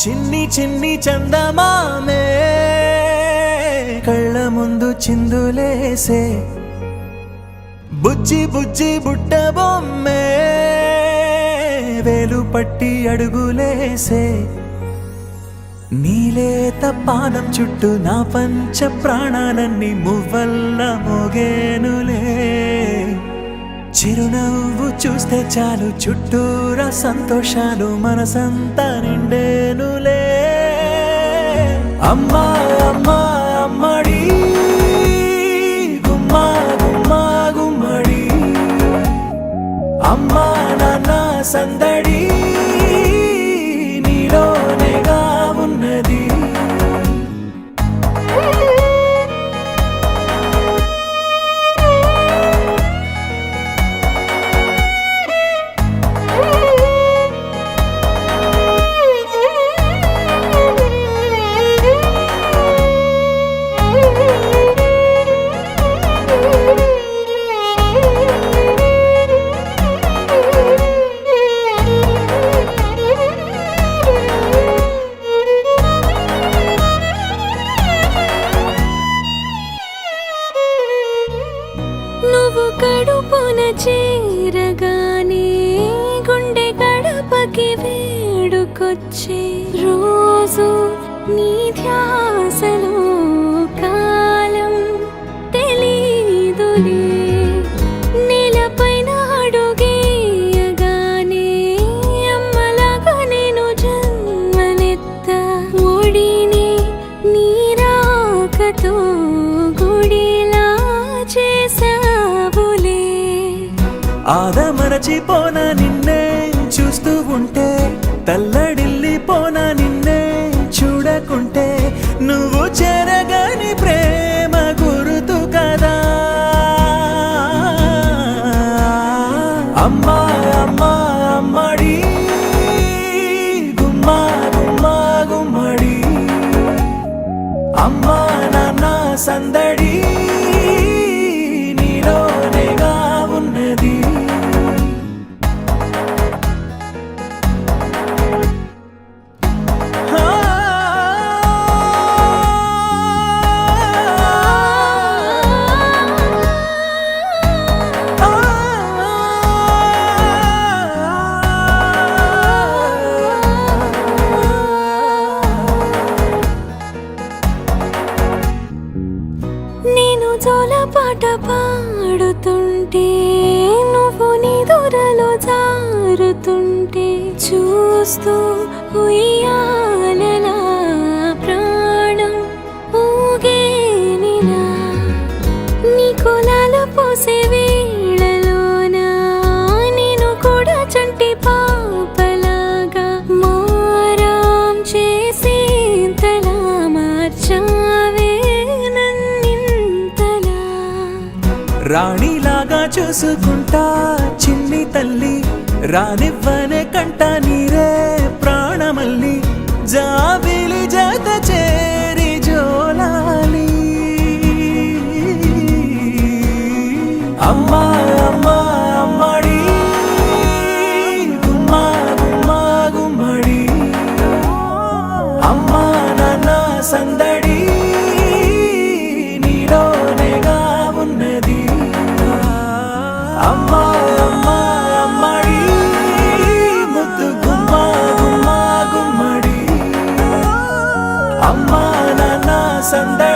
చిన్ని చిన్ని చందమామే కళ్ళ ముందు చిందులేసే బుజ్జి బుజ్జి బుట్ట బొమ్మే వేలు పట్టి అడుగులేసే నీలేత పానం చుట్టూ నా పంచ ప్రాణాలన్నీ మువ్వల్ల మోగేనులే చిరునవ్వు చూస్తే చాలు చుట్టూరా సంతోషాలు మనసంతా నిండేనులే అమ్మా అమ్మా అమ్మడి గుమ్మా గుమ్మా గుమ్మడి అమ్మా నాన్న సందడి నీలోనేగా ఉన్నది నువ్వు కడుపున చేరగానే గుండె గడపకి వేడుకొచ్చే రోజు నీ ధ్యాసలో కాలం తెలీదులే నేలపైన అడుగేయగానే అమ్మలాగా నేను జన్మనెత్త ఒడిని నీ రాకతో గుడిలా చేసావులే ఆదమరచిపోనా నిన్నే చూస్తూ ఉంటే తల్లడిల్లిపోనా నిన్నే చూడకుంటే నువ్వు చెరగని ప్రేమ గురుతు కదా అమ్మా అమ్మా అమ్మడి గుమ్మా గుమ్మా గుమ్మడి అమ్మా నాన్న సందడి నీలోనేగా ఉన్నది నేను జోలపాట పాడుతుంటే నువ్వు నిదురలో జారుతుంటే చూస్తూ ఉయ్యాలలా ప్రాణం ఊగేనిలా నీ కులాల పోసే వేళలోన నేను కూడా చంటి పాపలాగా మారాం చేసేంతలా మార్చావే రాణిలాగా చూసుకుంటా చిన్ని తల్లి రానివ్వనే కంట నీరే ప్రాణమల్లి జాబిలి జత చేరి జోలాలి అమ్మా అమ్మా అమ్మడి గుమ్మా గుమ్మా గుమ్మడి అమ్మా నాన్న సందడి నీలోనేగా ఉన్నది అమ్మా అమ్మా అమ్మడి ముద్దు గుమ్మా గుమ్మా గుమ్మడి అమ్మా నాన్న సందడి